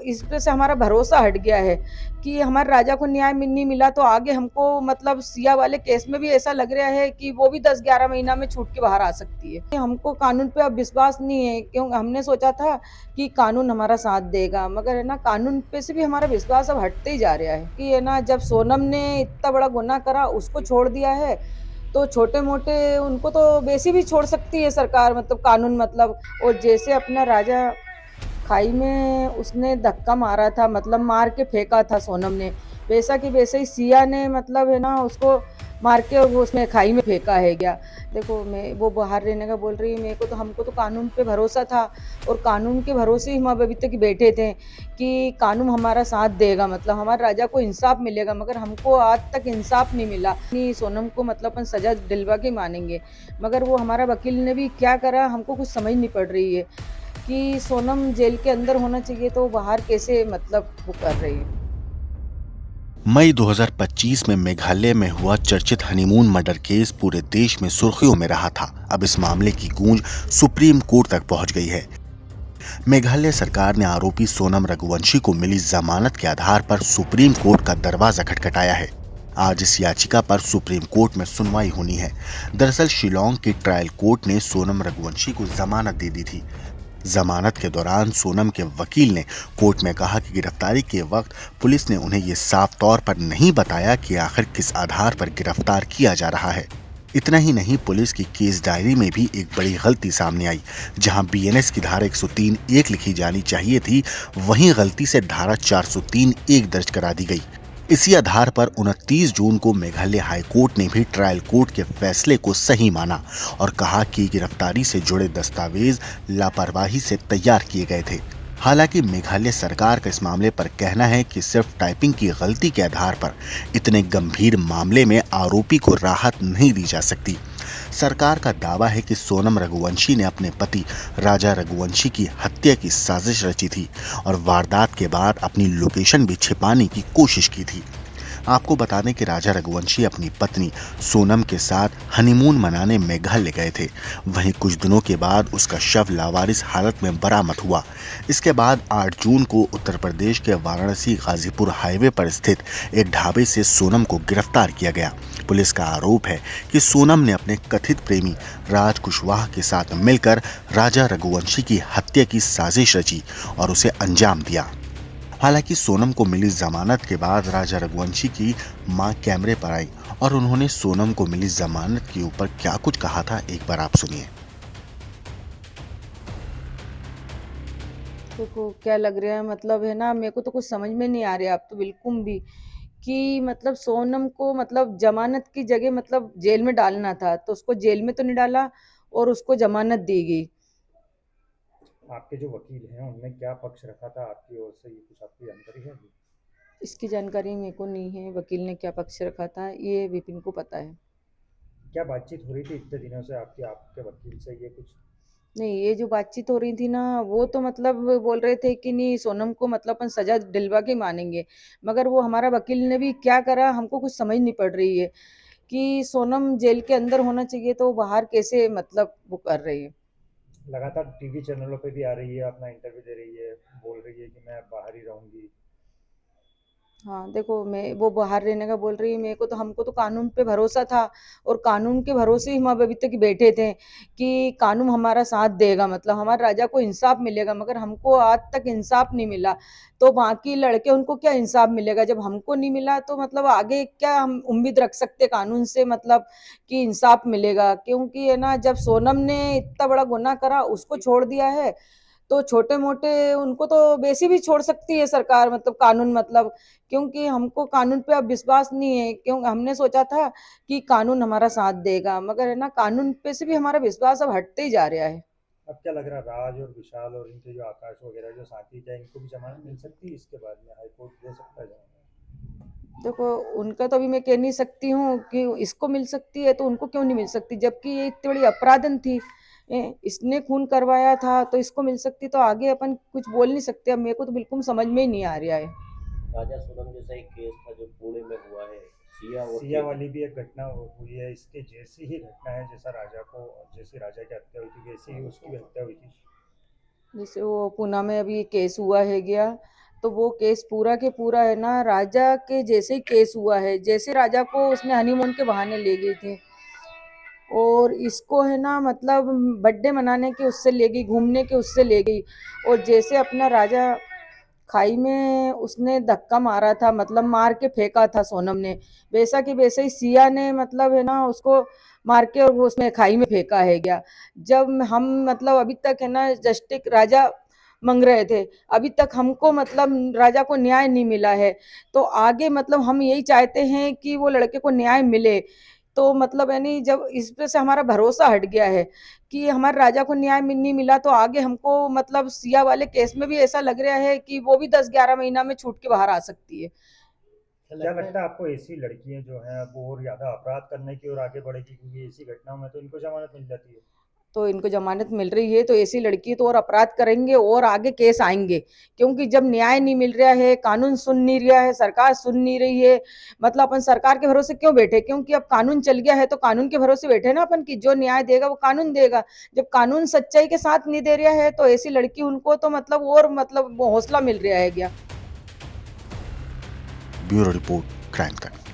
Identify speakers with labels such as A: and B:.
A: इस पे से हमारा भरोसा हट गया है कि हमारे राजा को न्याय नहीं मिला तो आगे हमको मतलब सिया वाले केस में भी ऐसा लग रहा है कि वो भी 10-11 महीना में छूट के बाहर आ सकती है। हमको कानून पे अब विश्वास नहीं है, क्यों हमने सोचा था कि कानून हमारा साथ देगा, मगर है ना कानून पे से भी हमारा विश्वास अब हटते ही जा रहा है कि है ना, जब सोनम ने इतना बड़ा गुनाह करा उसको छोड़ दिया है तो छोटे मोटे उनको तो वैसे भी छोड़ सकती है सरकार, मतलब कानून मतलब। और जैसे अपना राजा खाई में उसने धक्का मारा था, मतलब मार के फेंका था सोनम ने, वैसा कि वैसे ही सिया ने मतलब है ना उसको मार के और वो उसमें खाई में फेंका है गया। देखो मैं वो बाहर रहने का बोल रही है, मेरे को तो हमको तो कानून पे भरोसा था और कानून के भरोसे ही हम अभी तक बैठे थे कि कानून हमारा साथ देगा, मतलब हमारे राजा को इंसाफ मिलेगा, मगर हमको आज तक इंसाफ नहीं मिला। नहीं, सोनम को मतलब अपन सजा दिलवा के मानेंगे, मगर वो हमारा वकील ने भी क्या करा हमको कुछ समझ नहीं पड़ रही है कि सोनम जेल के अंदर होना चाहिए तो बाहर कैसे मतलब वो कर रही है।
B: मई 2025 में मेघालय में हुआ चर्चित हनीमून मर्डर केस पूरे देश में सुर्खियों में रहा था। अब इस मामले की गूंज सुप्रीम कोर्ट तक पहुंच गई है। मेघालय सरकार ने आरोपी सोनम रघुवंशी को मिली जमानत के आधार पर सुप्रीम कोर्ट का दरवाजा खटखटाया है। आज इस याचिका पर सुप्रीम कोर्ट में सुनवाई होनी है। दरअसल शिलोंग की ट्रायल कोर्ट ने सोनम रघुवंशी को जमानत दे दी थी। जमानत के दौरान सोनम के वकील ने कोर्ट में कहा कि गिरफ्तारी के वक्त पुलिस ने उन्हें ये साफ तौर पर नहीं बताया कि आखिर किस आधार पर गिरफ्तार किया जा रहा है। इतना ही नहीं, पुलिस की केस डायरी में भी एक बड़ी गलती सामने आई। जहां बीएनएस की धारा 103(1) लिखी जानी चाहिए थी, वहीं गलती से धारा 403(1) दर्ज करा दी गई। इसी आधार पर 29 जून को मेघालय हाई कोर्ट ने भी ट्रायल कोर्ट के फैसले को सही माना और कहा कि गिरफ्तारी से जुड़े दस्तावेज लापरवाही से तैयार किए गए थे। हालांकि मेघालय सरकार का इस मामले पर कहना है कि सिर्फ टाइपिंग की गलती के आधार पर इतने गंभीर मामले में आरोपी को राहत नहीं दी जा सकती। सरकार का दावा है कि सोनम रघुवंशी ने अपने पति राजा रघुवंशी की हत्या की साजिश रची थी और वारदात के बाद अपनी लोकेशन भी छिपाने की कोशिश की थी। आपको बता दें कि राजा रघुवंशी अपनी पत्नी सोनम के साथ हनीमून मनाने मेघालय गए थे। वहीं कुछ दिनों के बाद उसका शव लावारिस हालत में बरामद हुआ। इसके बाद 8 जून को उत्तर प्रदेश के वाराणसी गाजीपुर हाईवे पर स्थित एक ढाबे से सोनम को गिरफ्तार किया गया। पुलिस का आरोप है कि सोनम ने अपने कथित प्रेमी राज कुशवाहा के साथ मिलकर राजा रघुवंशी की हत्या की साजिश रची और उसे अंजाम दिया। हालांकि सोनम को मिली जमानत के बाद राजा रघुवंशी की मां कैमरे पर आई और उन्होंने सोनम को मिली जमानत के ऊपर क्या कुछ कहा था, एक बार आप सुनिए।
A: देखो क्या लग रहा है, मतलब है ना मेरे को तो कुछ समझ में नहीं आ रहा अब तो बिल्कुल भी कि मतलब सोनम को मतलब जमानत की जगह मतलब जेल में डालना था तो उसको जेल में तो नहीं डाला और उसको जमानत दी गई।
C: आपके जो वकील हैं उनने क्या पक्ष रखा था आपकी ओर से, ये कुछ आपकी जानकारी है अभी?
A: इसकी जानकारी मेरे को नहीं है, वकील ने क्या पक्ष रखा था ये विपिन को पता है।
C: क्या बातचीत हो रही थी इतने दिनों से आपकी आपके वकील से, ये कुछ?
A: नहीं, ये जो बातचीत हो रही थी ना वो तो मतलब बोल रहे थे कि नहीं सोनम को मतलब अपन सजा दिलवा के मानेंगे, मगर वो हमारा वकील ने भी क्या करा हमको कुछ समझ नहीं पड़ रही है कि सोनम जेल के अंदर होना चाहिए तो बाहर कैसे मतलब वो कर रही है।
C: लगातार टीवी चैनलों पे भी आ रही है, अपना इंटरव्यू दे रही है, बोल रही है कि मैं बाहर ही रहूंगी।
A: हाँ देखो मैं वो बाहर रहने का बोल रही है, मेरे को तो हमको तो कानून पे भरोसा था और कानून के भरोसे ही हम अभी तक बैठे थे कि कानून हमारा साथ देगा, मतलब हमारे राजा को इंसाफ मिलेगा, मगर हमको आज तक इंसाफ नहीं मिला तो बाकी लड़के उनको क्या इंसाफ मिलेगा, जब हमको नहीं मिला तो मतलब आगे क्या हम उम्मीद रख सकते कानून से, मतलब कि इंसाफ मिलेगा, क्योंकि है ना जब सोनम ने इतना बड़ा गुनाह करा उसको छोड़ दिया है तो छोटे मोटे उनको तो वैसे भी छोड़ सकती है सरकार, मतलब कानून मतलब। क्योंकि हमको कानून पे अब विश्वास नहीं है, क्यों हमने सोचा था कि कानून हमारा साथ देगा, मगर है ना कानून पे से भी हमारा विश्वास अब हटते ही जा रहा है।
C: अब क्या लग रहा है, राज और विशाल और इनके जो आकाश वगैरह जो साथी, क्या इनको भी जमानत मिल सकती है इसके बाद में? हाईकोर्ट दे सकता है जमानत?
A: देखो उनका तो अभी मैं कह नहीं सकती हूँ कि इसको मिल सकती है तो उनको क्यों नहीं मिल सकती, जबकि ये इतनी बड़ी अपराधन थी। इसने खून करवाया था तो इसको मिल सकती, तो आगे अपन कुछ बोल नहीं सकते, अब मेरे को तो बिल्कुल समझ में ही नहीं आ रहा है।
D: राजा सोनम जैसा एक केस था जो पुणे में हुआ है, सिया और
C: सिया वाली भी एक घटना हुई है, इसके जैसी ही घटना है, जैसा राजा को, जैसी राजा की हत्या हुई थी वैसी ही उसकी भी हत्या हुई थी।
A: जैसे वो पूना में अभी केस हुआ है गया तो वो केस पूरा के पूरा है ना राजा के जैसे ही केस हुआ है, जैसे राजा को उसने हनीमून के बहाने ले गई थी और इसको है ना मतलब बर्थडे मनाने के उससे ले गई, घूमने के उससे ले गई और जैसे अपना राजा खाई में उसने धक्का मारा था, मतलब मार के फेंका था सोनम ने, वैसा कि वैसे ही सिया ने मतलब है ना उसको मार के और वो उसमें खाई में फेंका है क्या। जब हम मतलब अभी तक है ना जस्टिस राजा मांग रहे थे, अभी तक हमको मतलब राजा को न्याय नहीं मिला है, तो आगे मतलब हम यही चाहते हैं कि वो लड़के को न्याय मिले। तो मतलब यानी जब इस पे से हमारा भरोसा हट गया है कि हमारे राजा को न्याय नहीं मिला, तो आगे हमको मतलब सिया वाले केस में भी ऐसा लग रहा है कि वो भी 10-11 महीना में छूट के बाहर आ सकती है।
C: क्या लगता है आपको ऐसी लड़कियां जो हैं वो और ज़्यादा अपराध करने की ओर आगे बढ़ेगी, क्योंकि ऐसी घटनाओं में तो इनको जमानत मिल जाती है?
A: तो इनको जमानत मिल रही है तो ऐसी लड़की तो और अपराध करेंगे और आगे केस आएंगे, क्योंकि जब न्याय नहीं मिल रहा है, कानून सुन नहीं रहा है, सरकार सुन नहीं रही है, मतलब अपन सरकार के भरोसे क्यों बैठे, क्योंकि अब कानून चल गया है तो कानून के भरोसे बैठे ना अपन, की जो न्याय देगा वो कानून देगा। जब कानून सच्चाई के साथ नहीं दे रहा है तो ऐसी लड़की उनको तो मतलब और मतलब हौसला मिल रहा है क्या।
B: Bureau report, crime time.